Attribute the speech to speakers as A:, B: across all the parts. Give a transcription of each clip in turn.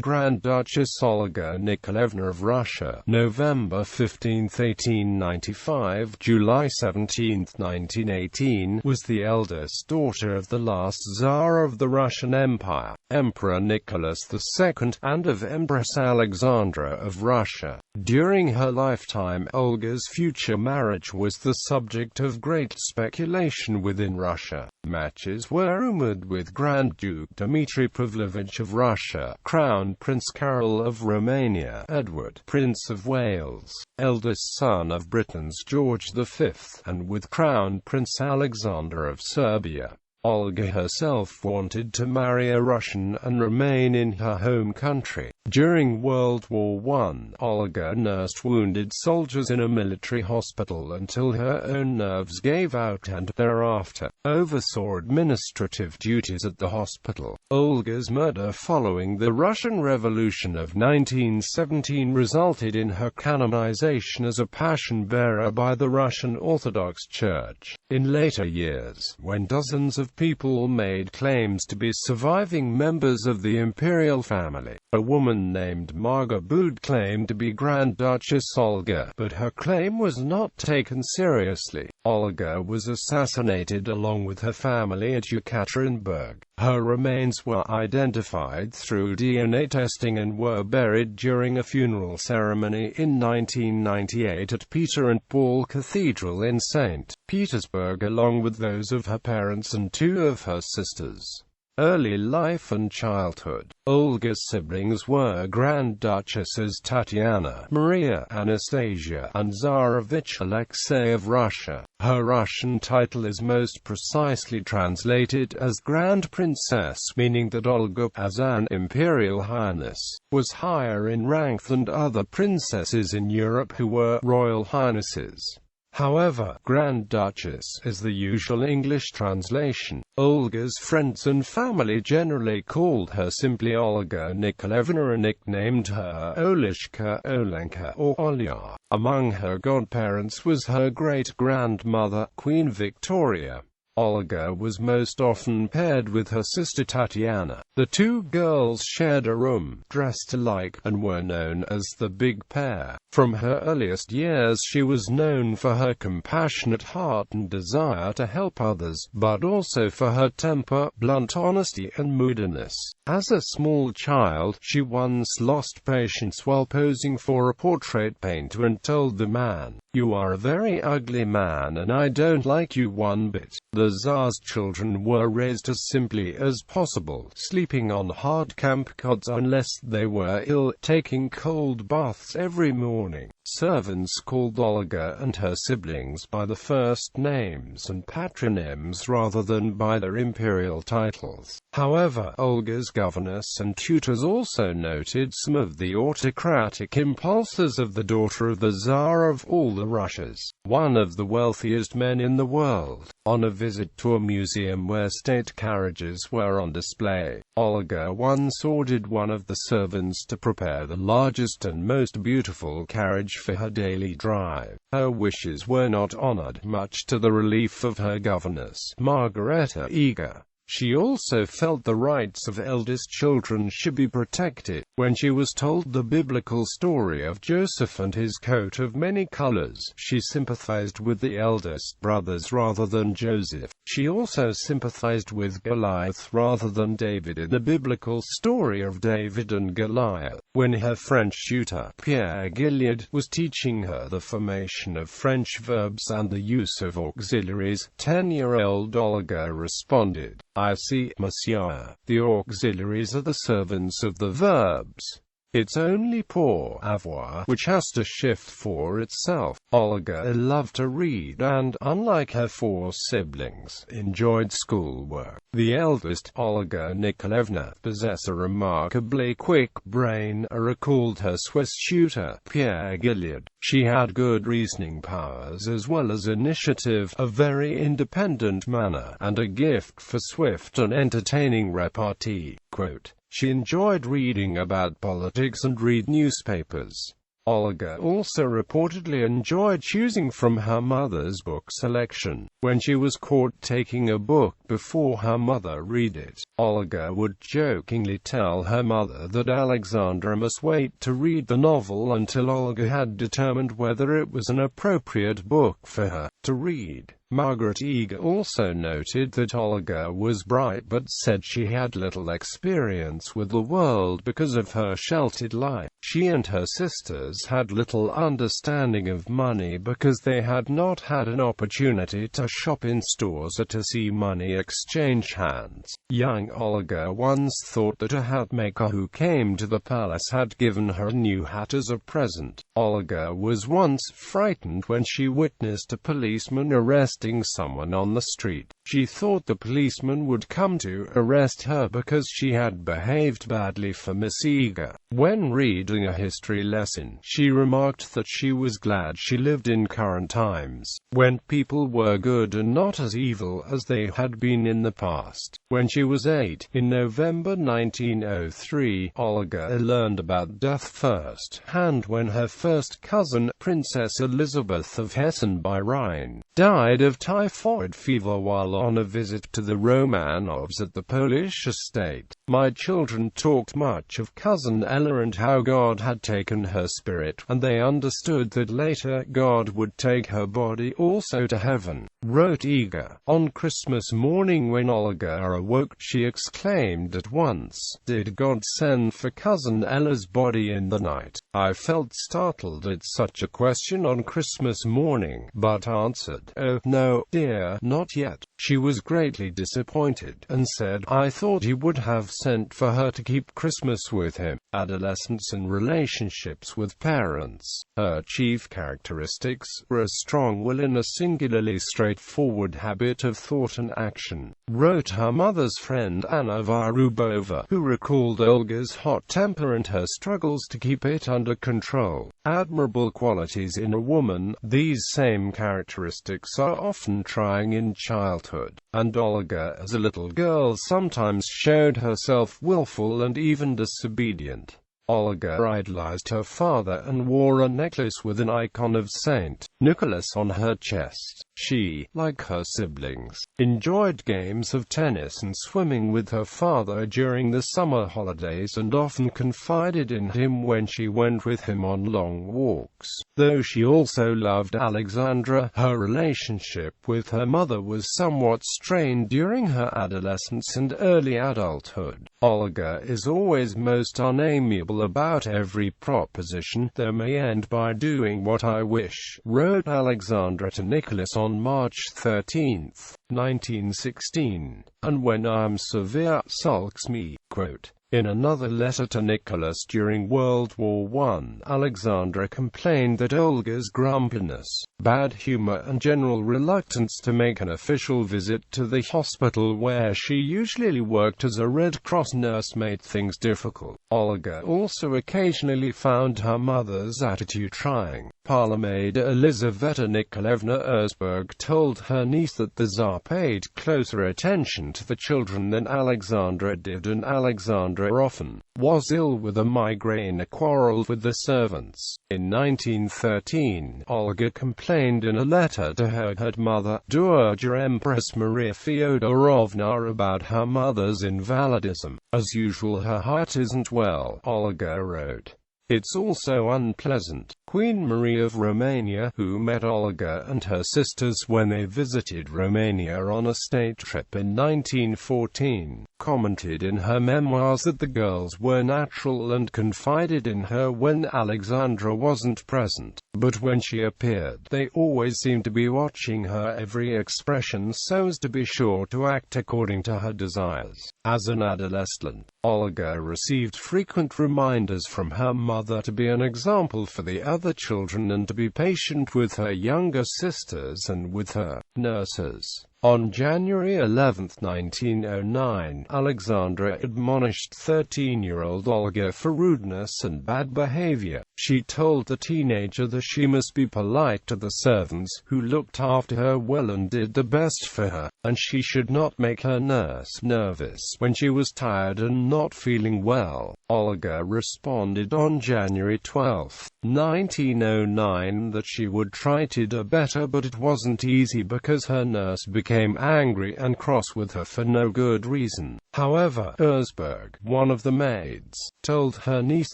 A: Grand Duchess Olga Nikolaevna of Russia, November 15, 1895 – July 17, 1918, was the eldest daughter of the last Tsar of the Russian Empire, Emperor Nicholas II, and of Empress Alexandra of Russia. During her lifetime, Olga's future marriage was the subject of great speculation within Russia. Matches were rumored with Grand Duke Dmitri Pavlovich of Russia, Crown Prince Carol of Romania, Edward, Prince of Wales, eldest son of Britain's George V, and with Crown Prince Alexander of Serbia. Olga herself wanted to marry a Russian and remain in her home country. During World War I, Olga nursed wounded soldiers in a military hospital until her own nerves gave out and thereafter oversaw administrative duties at the hospital. Olga's murder following the Russian Revolution of 1917 resulted in her canonization as a passion-bearer by the Russian Orthodox Church. In later years, when dozens of people made claims to be surviving members of the imperial family, a woman named Marga Bud claimed to be Grand Duchess Olga, but her claim was not taken seriously. Olga was assassinated along with her family at Yekaterinburg. Her remains were identified through DNA testing and were buried during a funeral ceremony in 1998 at Peter and Paul Cathedral in St. Petersburg, along with those of her parents and two of her sisters. Early life and childhood. Olga's siblings were Grand Duchesses Tatiana, Maria, Anastasia, and Tsarevich Alexei of Russia. Her Russian title is most precisely translated as Grand Princess, meaning that Olga, as an imperial highness, was higher in rank than other princesses in Europe who were royal highnesses. However, Grand Duchess is the usual English translation. Olga's friends and family generally called her simply Olga Nikolaevna and nicknamed her Olishka, Olenka, or Olya. Among her godparents was her great-grandmother, Queen Victoria. Olga was most often paired with her sister Tatiana. The two girls shared a room, dressed alike, and were known as the Big Pair. From her earliest years she was known for her compassionate heart and desire to help others, but also for her temper, blunt honesty, and moodiness. As a small child, she once lost patience while posing for a portrait painter and told the man, "You are a very ugly man and I don't like you one bit." The Tsar's children were raised as simply as possible, sleeping on hard camp cots unless they were ill, taking cold baths every morning. Servants called Olga and her siblings by the first names and patronyms rather than by their imperial titles. However, Olga's governess and tutors also noted some of the autocratic impulses of the daughter of the Tsar of all the Russias, one of the wealthiest men in the world. On a visit to a museum where state carriages were on display, Olga once ordered one of the servants to prepare the largest and most beautiful carriage for her daily drive. Her wishes were not honored, much to the relief of her governess, Margareta Eager. She also felt the rights of eldest children should be protected. When she was told the biblical story of Joseph and his coat of many colors, she sympathized with the eldest brothers rather than Joseph. She also sympathized with Goliath rather than David in the biblical story of David and Goliath. When her French tutor, Pierre Gilliard, was teaching her the formation of French verbs and the use of auxiliaries, 10-year-old Olga responded, "I see, monsieur. The auxiliaries are the servants of the verbs. It's only pour avoir which has to shift for itself." Olga loved to read and, unlike her four siblings, enjoyed schoolwork. The eldest, Olga Nikolaevna, possessed a remarkably quick brain, recalled her Swiss tutor, Pierre Gilliard. She had good reasoning powers as well as initiative, a very independent manner, and a gift for swift and entertaining repartee. Quote, "She enjoyed reading about politics and read newspapers. Olga also reportedly enjoyed choosing from her mother's book selection. When she was caught taking a book before her mother read it, Olga would jokingly tell her mother that Alexandra must wait to read the novel until Olga had determined whether it was an appropriate book for her to read. Margaret Eager also noted that Olga was bright but said she had little experience with the world because of her sheltered life. She and her sisters had little understanding of money because they had not had an opportunity to shop in stores or to see money exchange hands. Young Olga once thought that a hat maker who came to the palace had given her a new hat as a present. Olga was once frightened when she witnessed a policeman arresting someone on the street. She thought the policeman would come to arrest her because she had behaved badly for Miss Eager. When reading a history lesson, she remarked that she was glad she lived in current times, when people were good and not as evil as they had been in the past. When she was 8, in November 1903, Olga learned about death first-hand when her first cousin, Princess Elizabeth of Hessen by Rhine, died of typhoid fever while on a visit to the Romanovs at the Polish estate. My children talked much of Cousin Ella and how God had taken her spirit, and they understood that later God would take her body also to heaven, wrote Eager. On Christmas morning when Olga awoke, she exclaimed at once, "Did God send for Cousin Ella's body in the night?" I felt startled at such a question on Christmas morning, but answered, "Oh, no, dear, not yet." She was greatly disappointed, and said, "I thought he would have sent for her to keep Christmas with him." Adolescence and relationships with parents. Her chief characteristics were a strong will and a singularly straightforward habit of thought and action, wrote her mother's friend Anna Varubova, who recalled Olga's hot temper and her struggles to keep it under control. Admirable qualities in a woman. These same characteristics are often trying in childhood, and Olga as a little girl sometimes showed herself willful and even disobedient. Olga idolized her father and wore a necklace with an icon of Saint Nicholas on her chest. She, like her siblings, enjoyed games of tennis and swimming with her father during the summer holidays and often confided in him when she went with him on long walks. Though she also loved Alexandra, her relationship with her mother was somewhat strained during her adolescence and early adulthood. Olga is always most unamiable about every proposition. "They may end by doing what I wish," wrote Alexandra to Nicholas on March 13, 1916, "and when I'm severe, sulks me." Quote. In another letter to Nicholas during World War I, Alexandra complained that Olga's grumpiness, bad humor and general reluctance to make an official visit to the hospital where she usually worked as a Red Cross nurse made things difficult. Olga also occasionally found her mother's attitude trying. Parlourmaid Elizaveta Nikolaevna Erzberg told her niece that the Tsar paid closer attention to the children than Alexandra did, and Alexandra often was ill with a migraine or quarreled with the servants. In 1913, Olga complained in a letter to her mother, Dowager Empress Maria Feodorovna, about her mother's invalidism. "As usual, her heart isn't well," Olga wrote. "It's also unpleasant." Queen Maria of Romania, who met Olga and her sisters when they visited Romania on a state trip in 1914, commented in her memoirs that the girls were natural and confided in her when Alexandra wasn't present. But when she appeared, they always seemed to be watching her every expression so as to be sure to act according to her desires. As an adolescent, Olga received frequent reminders from her mother to be an example for the other children and to be patient with her younger sisters and with her nurses. On January 11, 1909, Alexandra admonished 13-year-old Olga for rudeness and bad behavior. She told the teenager that she must be polite to the servants, who looked after her well and did the best for her, and she should not make her nurse nervous when she was tired and not feeling well. Olga responded on January 12, 1909 that she would try to do better, but it wasn't easy because her nurse became angry and cross with her for no good reason. However, Erzberg, one of the maids, told her niece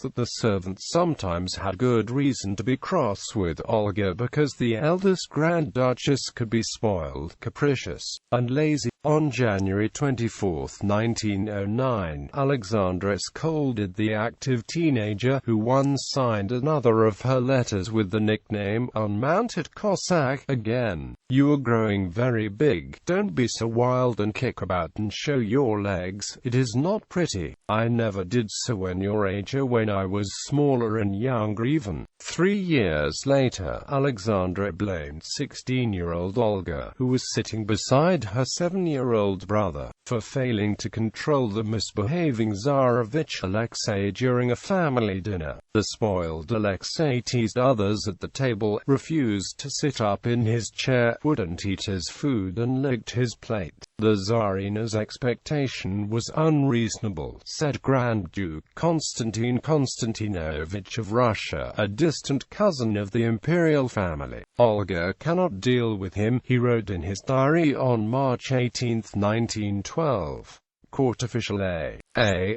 A: that the servants sometimes had good reason to be cross with Olga because the eldest Grand Duchess could be spoiled, capricious, and lazy. On January 24, 1909, Alexandra scolded the active teenager who once signed another of her letters with the nickname Unmounted Cossack. Again, "You are growing very big. Don't be so wild and kick about and show your legs. It is not pretty. I never did so when your age or when I was smaller and younger even." 3 years later, Alexandra blamed 16-year-old Olga, who was sitting beside her 7-year-old brother, for failing to control the misbehaving Tsarevich Alexei during a family dinner. The spoiled Alexei teased others at the table, refused to sit up in his chair, wouldn't eat his food and licked his plate. The Tsarina's expectation was unreasonable, said Grand Duke Konstantin Konstantinovich of Russia, a distant cousin of the imperial family. "Olga cannot deal with him," he wrote in his diary on March 18, 1912. Court official A.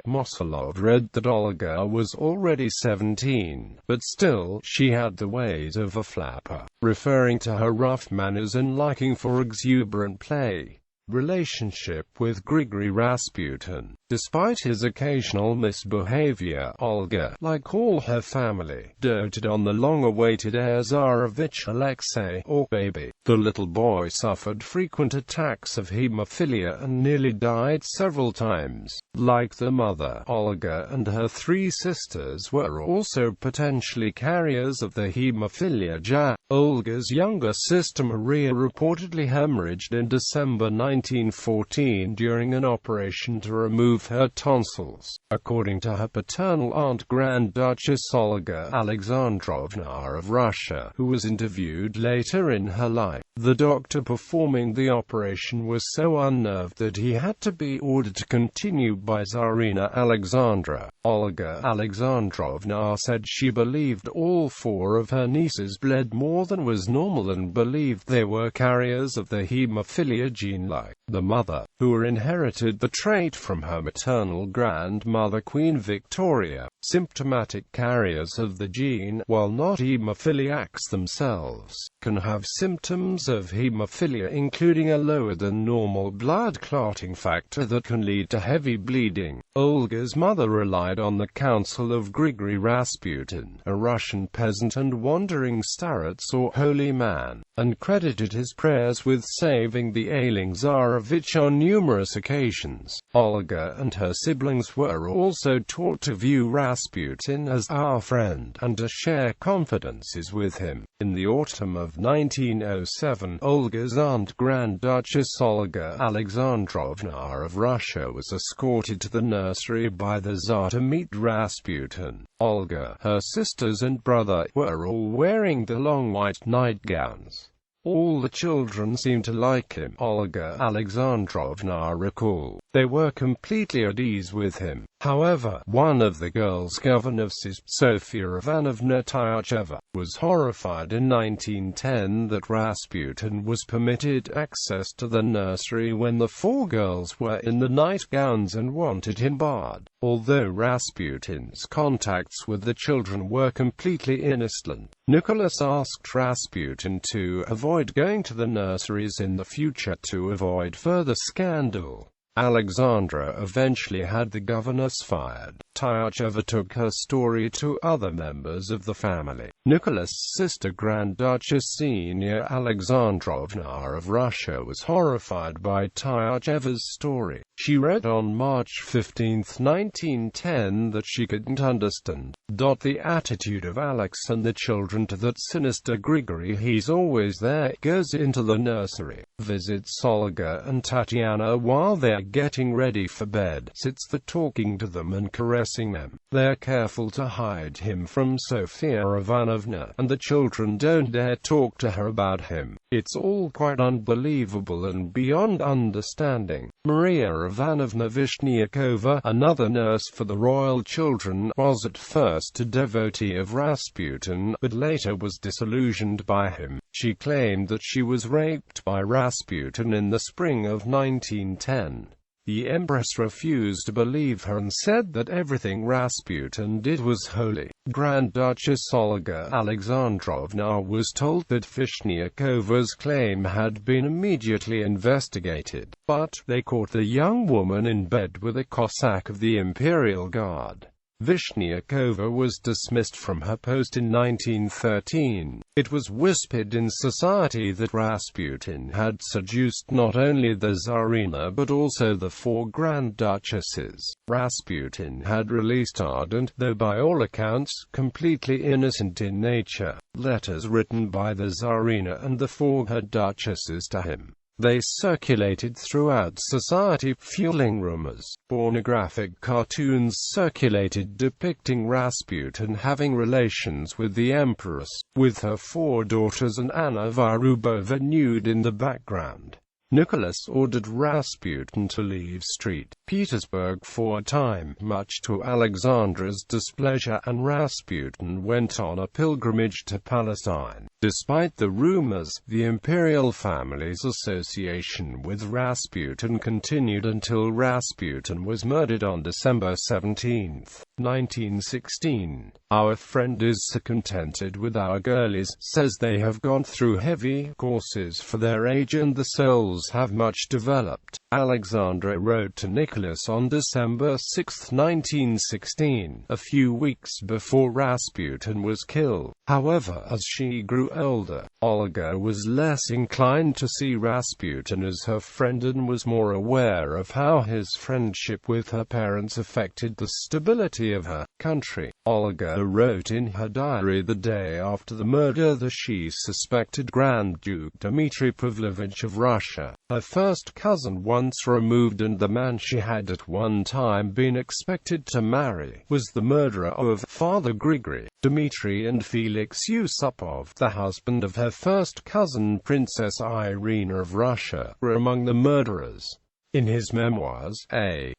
A: Mosolov read that Olga was already 17, but still, she had the ways of a flapper, referring to her rough manners and liking for exuberant play. Relationship with Grigory Rasputin. Despite his occasional misbehavior, Olga, like all her family, doted on the long-awaited heir Tsarevich Alexei, or baby. The little boy suffered frequent attacks of hemophilia and nearly died several times. Like the mother, Olga and her 3 sisters were also potentially carriers of the hemophilia J. Olga's younger sister Maria reportedly hemorrhaged in December 1914 during an operation to remove her tonsils. According to her paternal aunt Grand Duchess Olga Alexandrovna of Russia, who was interviewed later in her life, the doctor performing the operation was so unnerved that he had to be ordered to continue by Tsarina Alexandra. Olga Alexandrovna said she believed all 4 of her nieces bled more than was normal and believed they were carriers of the hemophilia gene like the mother, who inherited the trait from her maternal grandmother Queen Victoria. Symptomatic carriers of the gene, while not hemophiliacs themselves, can have symptoms of hemophilia including a lower than normal blood clotting factor that can lead to heavy bleeding. Olga's mother relied on the counsel of Grigory Rasputin, a Russian peasant and wandering starets or holy man, and credited his prayers with saving the ailing Tsarevich on numerous occasions. Olga and her siblings were also taught to view Rasputin as our friend and to share confidences with him. In the autumn of 1907, Olga's aunt Grand Duchess Olga Alexandrovna of Russia was escorted to the nursery by the Tsar to meet Rasputin. Olga, her sisters and brother were all wearing the long white nightgowns. All the children seemed to like him, Olga Alexandrovna recalled. They were completely at ease with him. However, one of the girls' governesses, Sofia Ivanovna Tyacheva, was horrified in 1910 that Rasputin was permitted access to the nursery when the 4 girls were in the nightgowns and wanted him barred. Although Rasputin's contacts with the children were completely innocent, Nicholas asked Rasputin to avoid going to the nurseries in the future to avoid further scandal. Alexandra eventually had the governess fired. Tyacheva took her story to other members of the family. Nicholas' sister Grand Duchess Senior Alexandrovna of Russia was horrified by Tyacheva's story. She wrote on March 15, 1910 that she couldn't understand the attitude of Alex and the children to that sinister Grigory. He's always there, goes into the nursery, visits Olga and Tatiana while they're getting ready for bed, sits there talking to them and caressing them. They're careful to hide him from Sofia Ivanovna, and the children don't dare talk to her about him. It's all quite unbelievable and beyond understanding. Maria Ivanovna Vishnyakova, another nurse for the royal children, was at first a devotee of Rasputin, but later was disillusioned by him. She claimed that she was raped by Rasputin in the spring of 1910. The Empress refused to believe her and said that everything Rasputin did was holy. Grand Duchess Olga Alexandrovna was told that Vishniakova's claim had been immediately investigated, but they caught the young woman in bed with a Cossack of the Imperial Guard. Vishnyakova was dismissed from her post in 1913. It was whispered in society that Rasputin had seduced not only the Tsarina but also the 4 Grand Duchesses. Rasputin had released ardent, though by all accounts, completely innocent in nature, letters written by the Tsarina and the 4 her duchesses to him. They circulated throughout society, fueling rumors. Pornographic cartoons circulated depicting Rasputin having relations with the Empress, with her 4 daughters and Anna Varubova nude in the background. Nicholas ordered Rasputin to leave St. Petersburg for a time, much to Alexandra's displeasure, and Rasputin went on a pilgrimage to Palestine. Despite the rumors, the imperial family's association with Rasputin continued until Rasputin was murdered on December 17, 1916. Our friend is so contented with our girlies, says they have gone through heavy courses for their age and the souls have much developed. Alexandra wrote to Nicholas on December 6, 1916, a few weeks before Rasputin was killed. However, as she grew older, Olga was less inclined to see Rasputin as her friend and was more aware of how his friendship with her parents affected the stability of her country. Olga wrote in her diary the day after the murder that she suspected Grand Duke Dmitri Pavlovich of Russia, her first cousin once removed and the man she had at one time been expected to marry, was the murderer of Father Grigory. Dmitri and Felix Yusupov, the husband of her first cousin Princess Irina of Russia, were among the murderers. In his memoirs, A.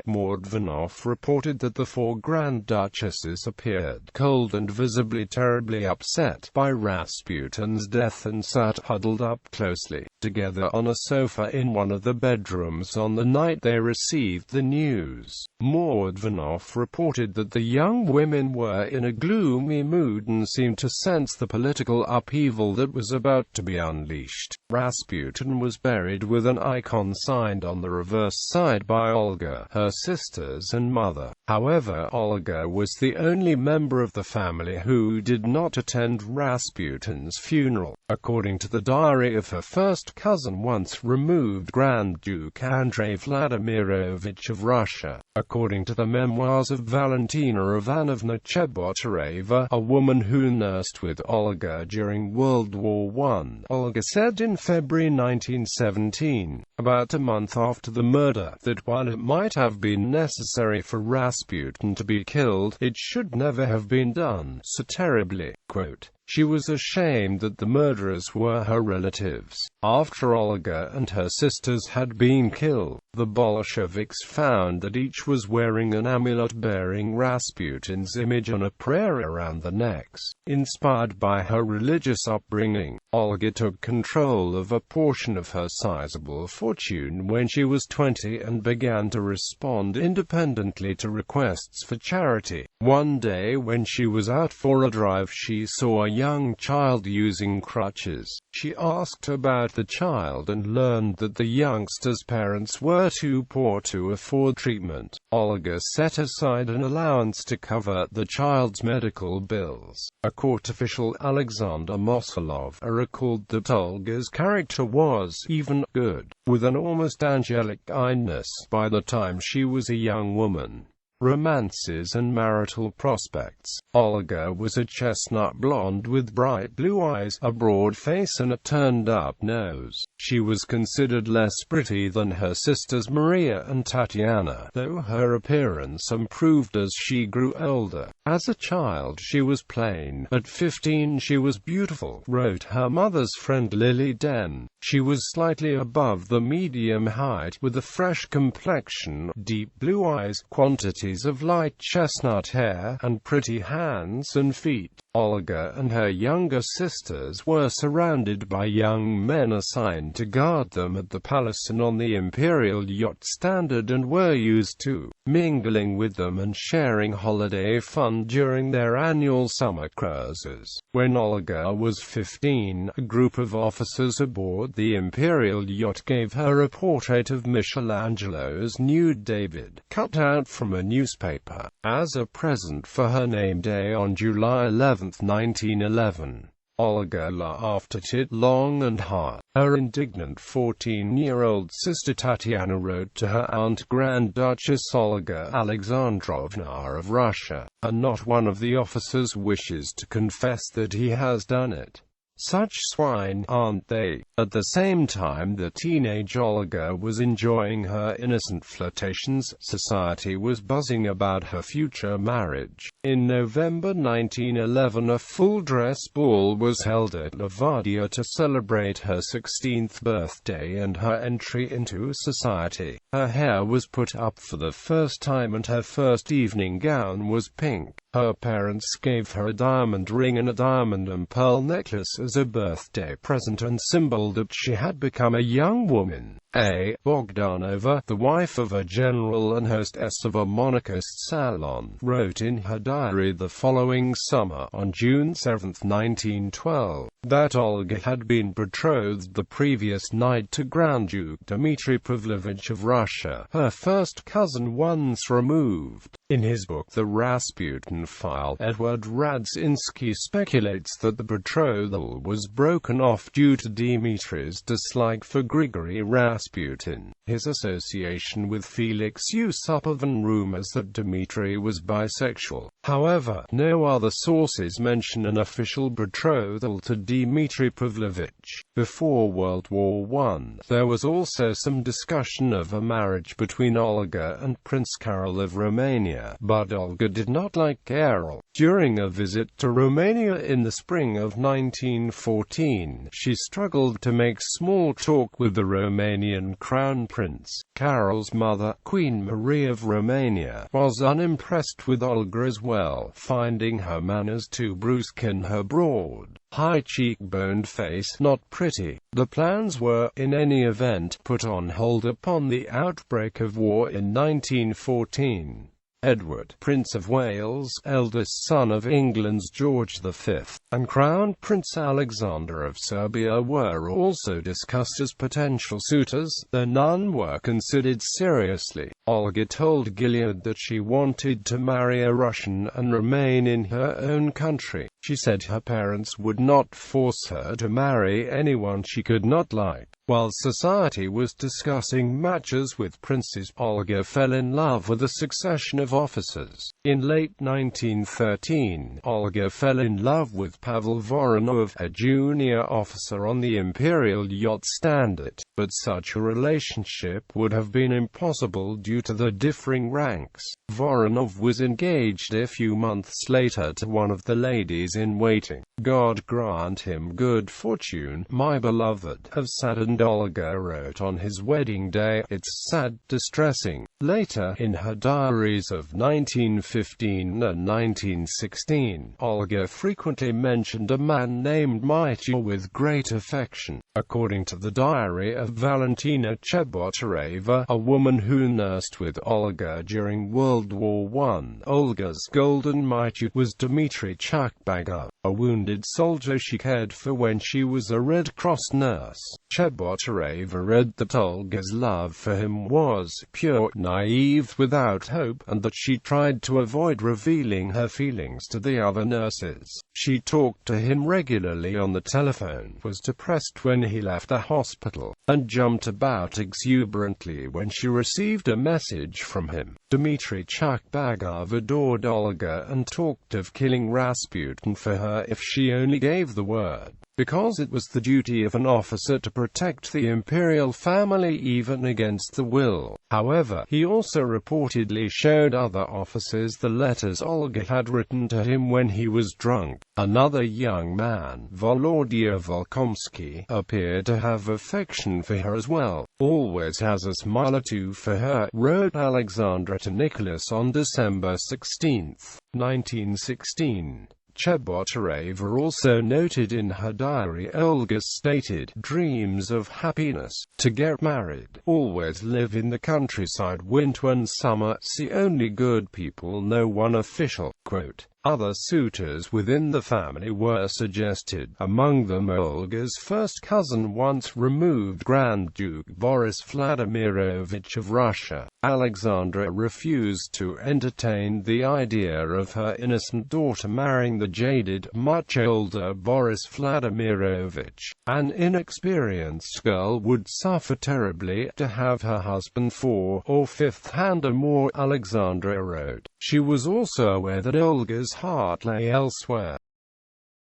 A: Mordvinov reported that the 4 Grand Duchesses appeared cold and visibly terribly upset by Rasputin's death and sat huddled up closely together on a sofa in one of the bedrooms on the night they received the news. Mordvinov reported that the young women were in a gloomy mood and seemed to sense the political upheaval that was about to be unleashed. Rasputin was buried with an icon signed on the reverse side by Olga, her sisters and mother. However, Olga was the only member of the family who did not attend Rasputin's funeral. According to the diary of her first cousin once removed Grand Duke Andrei Vladimirovich of Russia. According to the memoirs of Valentina Ivanovna Chebotareva, a woman who nursed with Olga during World War I, Olga said in February 1917, about a month after the murder, that while it might have been necessary for Rasputin to be killed, it should never have been done so terribly. Quote, she was ashamed that the murderers were her relatives. After Olga and her sisters had been killed, the Bolsheviks found that each was wearing an amulet bearing Rasputin's image on a prayer around their necks. Inspired by her religious upbringing, Olga took control of a portion of her sizable fortune when she was 20 and began to respond independently to requests for charity. One day when she was out for a drive, she saw a young child using crutches. She asked about the child and learned that the youngster's parents were too poor to afford treatment. Olga set aside an allowance to cover the child's medical bills. A court official, Alexander Mosolov, recalled that Olga's character was even good, with an almost angelic kindness by the time she was a young woman. Romances and marital prospects. Olga was a chestnut blonde with bright blue eyes, a broad face and a turned-up nose. She was considered less pretty than her sisters Maria and Tatiana, though her appearance improved as she grew older. As a child she was plain. At 15 she was beautiful, wrote her mother's friend Lily Den. She was slightly above the medium height, with a fresh complexion, deep blue eyes, quantities of light chestnut hair, and pretty hands and feet. Olga and her younger sisters were surrounded by young men assigned to guard them at the palace and on the imperial yacht Standard, and were used to mingling with them and sharing holiday fun during their annual summer cruises. When Olga was 15, a group of officers aboard the imperial yacht gave her a portrait of Michelangelo's nude David, cut out from a newspaper, as a present for her name day on July 11, 1911. Olga laughed at it long and hard. Her indignant 14-year-old sister Tatiana wrote to her aunt Grand Duchess Olga Alexandrovna of Russia, and not one of the officers wishes to confess that he has done it. Such swine, aren't they? At the same time the teenage Olga was enjoying her innocent flirtations, society was buzzing about her future marriage. In November 1911 a full-dress ball was held at Levadia to celebrate her 16th birthday and her entry into society. Her hair was put up for the first time and her first evening gown was pink. Her parents gave her a diamond ring and a diamond and pearl necklace as a birthday present and symbol that she had become a young woman. A. Bogdanova, the wife of a general and hostess of a monarchist salon, wrote in her diary the following summer, on June 7, 1912, that Olga had been betrothed the previous night to Grand Duke Dmitri Pavlovich of Russia, her first cousin once removed. In his book The Rasputin File, Edward Radzinsky speculates that the betrothal was broken off due to Dmitri's dislike for Grigory Rasputin, his association with Felix Yusupov, and rumors that Dmitri was bisexual. However, no other sources mention an official betrothal to Dmitri Pavlovich. Before World War I, there was also some discussion of a marriage between Olga and Prince Carol of Romania, but Olga did not like Carol. During a visit to Romania in the spring of 1914, she struggled to make small talk with the Romanian Crown Prince. Carol's mother, Queen Maria of Romania, was unimpressed with Olga as well, finding her manners too brusque and her broad, high-cheekboned face not pretty. The plans were, in any event, put on hold upon the outbreak of war in 1914. Edward, Prince of Wales, eldest son of England's George V, and Crown Prince Alexander of Serbia were also discussed as potential suitors, though none were considered seriously. Olga told Gilead that she wanted to marry a Russian and remain in her own country. She said her parents would not force her to marry anyone she could not like. While society was discussing matches with princes, Olga fell in love with a succession of officers. In late 1913, Olga fell in love with Pavel Voronov, a junior officer on the imperial yacht Standard, but such a relationship would have been impossible due to the differing ranks. Voronov was engaged a few months later to one of the ladies-in-waiting. God grant him good fortune, my beloved, of Saturn. Olga wrote on his wedding day, "It's sad, distressing." Later, in her diaries of 1915 and 1916, Olga frequently mentioned a man named Mitya with great affection. According to the diary of Valentina Chebotareva, a woman who nursed with Olga during World War I, Olga's golden Mitya was Dmitri Chakbagov, a wounded soldier she cared for when she was a Red Cross nurse. Chebotareva read that Olga's love for him was pure, naive, without hope, and that she tried to avoid revealing her feelings to the other nurses. She talked to him regularly on the telephone, was depressed when he left the hospital, and jumped about exuberantly when she received a message from him. Dmitri Chakbagov adored Olga and talked of killing Rasputin for her if she only gave the word. because it was the duty of an officer to protect the imperial family even against the will. However, he also reportedly showed other officers the letters Olga had written to him when he was drunk. Another young man, Volodya Volkomsky, appeared to have affection for her as well. "Always has a smile or two for her," wrote Alexandra to Nicholas on December 16, 1916. Chebotareva also noted in her diary Olga's stated dreams of happiness, to get married, always live in the countryside winter and summer, see only good people, no one official. Quote, other suitors within the family were suggested, among them Olga's first cousin, once removed Grand Duke Boris Vladimirovich of Russia. Alexandra refused to entertain the idea of her innocent daughter marrying the jaded, much older Boris Vladimirovich. An inexperienced girl would suffer terribly to have her husband fourth or fifth hand or more, Alexandra wrote. She was also aware that Olga's heart lay elsewhere.